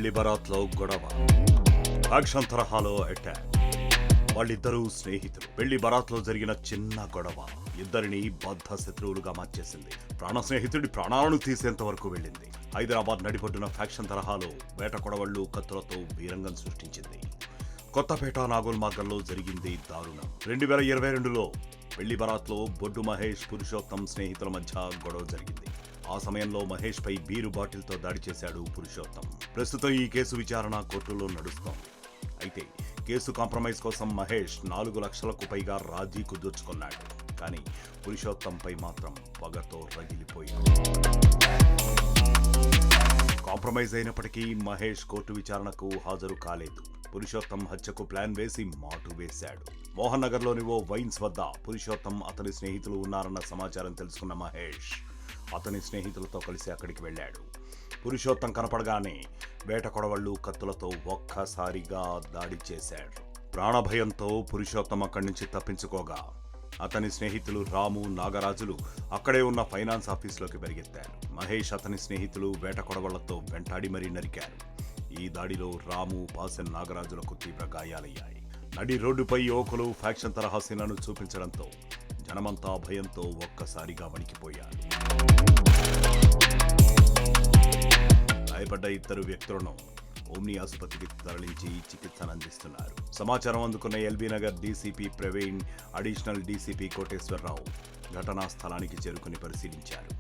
పెళ్లి బరాత్లో గొడవ, యాక్షన్ తరహాలో అటాక్. వాళ్ళిద్దరూ స్నేహితులు. పెళ్లి బరాత్లో జరిగిన చిన్న గొడవ ఇద్దరిని బద్ధ శత్రువులుగా మార్చేసింది. ప్రాణ స్నేహితుడి ప్రాణాలను తీసేంత వరకు వెళ్ళింది. హైదరాబాద్ నడిపొడ్డున ఫ్యాక్షన్ తరహాలో వేట కొడవళ్లు కత్తులతో వీరంగం సృష్టించింది. కొత్తపేట నాగోల్ మార్గంలో జరిగింది దారుణం. 2022లో పెళ్లి బరాత్లో బొడ్డు మహేష్, పురుషోత్తం స్నేహితుల మధ్య గొడవ జరిగింది. ఆ సమయంలో మహేష్ పై బీరు బాటిల్తో దాడి చేశాడు పురుషోత్తం. ప్రస్తుతం ఈ కేసు విచారణ కోర్టులో నడుస్తోంది. అయితే కేసు కాంప్రమైజ్ కోసం మహేష్ 4 లక్షలకు పైగా రాజీ కుదుర్చుకున్నాడు. కానీ పురుషోత్తంపై మాత్రం పగతో రగిలిపోయాడు. కాంప్రమైజ్ అయినప్పటికీ మహేష్ కోర్టు విచారణకు హాజరు కాలేదు. పురుషోత్తం హత్యకు ప్లాన్ వేసి మాటు వేశాడు. మోహన్ నగర్లోని ఓ వైన్స్ వద్ద పురుషోత్తం, అతని స్నేహితులు ఉన్నారన్న సమాచారం తెలుసుకున్న మహేష్ అతని స్నేహితులతో కలిసి అక్కడికి వెళ్ళాడు. పురుషోత్తం కనపడగానే వేట కొడవళ్లు కత్తులతో ఒక్కసారిగా దాడి చేశాడు. ప్రాణభయంతో పురుషోత్తం అక్కడి నుంచి తప్పించుకోగా అతని స్నేహితులు రాము, నాగరాజులు అక్కడే ఉన్న ఫైనాన్స్ ఆఫీసులోకి పరిగెత్తారు. మహేష్ అతని స్నేహితులు వేట కొడవళ్లతో వెంటాడి మరీ నరికారు. ఈ దాడిలో రాము, పాసెన్, నాగరాజులకు తీవ్ర గాయాలయ్యాయి. నడి రోడ్డుపై యువకులు ఫ్యాక్షన్ తరహా సీన్లను చూపించడంతో జనమంతా భయంతో ఒక్కసారిగా వణికిపోయారు. గాయపడ్డ ఇద్దరు వ్యక్తులను ఓమ్ని ఆసుపత్రికి తరలించి చికిత్సను అందిస్తున్నారు. సమాచారం అందుకున్న LB Nagar DCP Praveen, additional DCP Koteswararao ఘటనా స్థలానికి చేరుకుని పరిశీలించారు.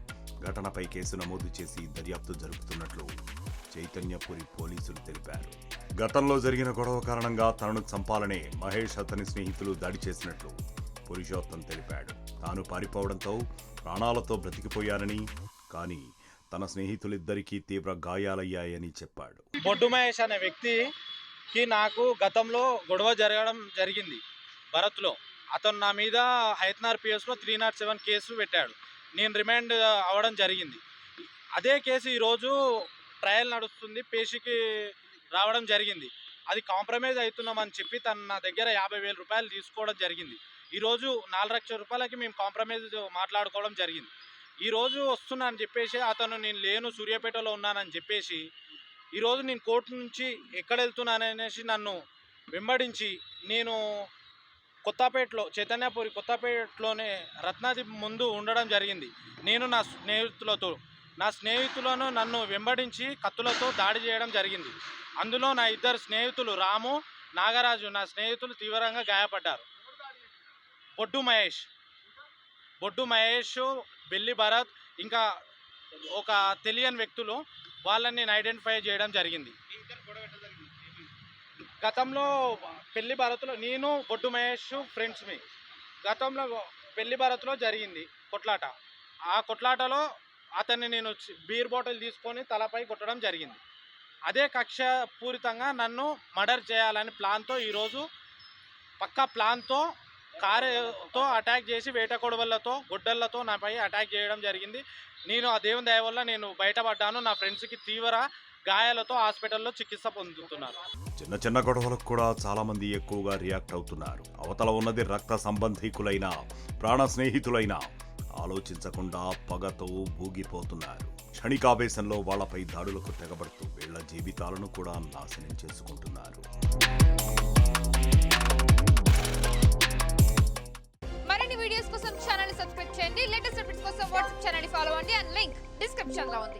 ఘటనపై కేసు నమోదు చేసి దర్యాప్తు జరుపుతున్నట్లు చైతన్యపురి పోలీసులు తెలిపారు. గతంలో జరిగిన గొడవ కారణంగా తనను చంపాలనే మహేష్, అతని స్నేహితులు దాడి చేసినట్లు పురుషోత్తం తెలిపాడు. తాను పారిపోవడంతో ప్రాణాలతో బ్రతికిపోయారని, కానీ తన స్నేహితులిద్దరికీ తీవ్ర గాయాలయ్యాయని చెప్పాడు. బొడ్డు మహేష్ అనే వ్యక్తికి నాకు గతంలో గొడవ జరగడం జరిగింది భరత్లో. అతను నా మీద హైత్నార్ పిఎస్లో 307 కేసు పెట్టాడు. నేను రిమాండ్ అవ్వడం జరిగింది. అదే కేసు ఈరోజు ట్రయల్ నడుస్తుంది, పేషికి రావడం జరిగింది. అది కాంప్రమైజ్ అవుతున్నామని చెప్పి తను నా దగ్గర 50,000 రూపాయలు తీసుకోవడం జరిగింది. ఈరోజు 4 లక్షల రూపాయలకి మేము కాంప్రమైజ్ మాట్లాడుకోవడం జరిగింది. ఈరోజు వస్తున్నా అని చెప్పేసి అతను నేను లేను, సూర్యాపేటలో ఉన్నానని చెప్పేసి ఈరోజు నేను కోర్టు నుంచి ఎక్కడ వెళ్తున్నాననేసి నన్ను వెంబడించి నేను కొత్తపేటలో, చైతన్యపురి కొత్తపేటలోనే రత్నాదీప్ ముందు ఉండడం జరిగింది. నేను నా స్నేహితులను నన్ను వెంబడించి కత్తులతో దాడి చేయడం జరిగింది. అందులో నా ఇద్దరు స్నేహితులు రాము, నాగరాజు నా స్నేహితులు తీవ్రంగా గాయపడ్డారు. బొడ్డు మహేష్, బెల్లి భరత్, ఇంకా ఒక తెలియని వ్యక్తులు, వాళ్ళని నేను ఐడెంటిఫై చేయడం జరిగింది. గతంలో పెళ్లి భరత్లో నేను బొడ్డు మహేష్ ఫ్రెండ్స్మి. గతంలో పెళ్లి భరత్లో జరిగింది కొట్లాట. ఆ కొట్లాటలో అతన్ని నేను బీర్ బాటిల్ తీసుకొని తలపై కొట్టడం జరిగింది. అదే కక్షపూరితంగా నన్ను మర్డర్ చేయాలని ప్లాన్తో ఈరోజు పక్కా ప్లాన్తో కారుతో అటాక్ చేసి వేట కొడవళ్లతో, గొడ్డళ్లతో నాపై అటాక్ చేయడం జరిగింది. నేను ఆ దేవుని దయ వల్ల నేను బయటపడ్డాను. నా ఫ్రెండ్స్కి తీవ్ర గాయాలతో హాస్పిటల్లో చికిత్స పొందుతున్నారు. చిన్న చిన్న గొడవలకు కూడా చాలా మంది ఎక్కువగా రియాక్ట్ అవుతున్నారు. అవతల ఉన్నది రక్త సంబంధికులైన, ప్రాణ స్నేహితులైన ఆలోచించకుండా పగతో ఊగిపోతున్నారు. క్షణికావేశంలో వాళ్లపై దాడులకు తెగబడుతూ వీళ్ల జీవితాలను కూడా నాశనం చేసుకుంటున్నారు. మరిన్ని వీడియోస్ కోసం ఛానల్ ని సబ్స్క్రైబ్ చేయండి. లేటెస్ట్ అప్డేట్స్ కోసం వాట్సాప్ ఛానల్ ని ఫాలో అవ్వండి. అండ్ లింక్ డిస్క్రిప్షన్ లో ఉంది.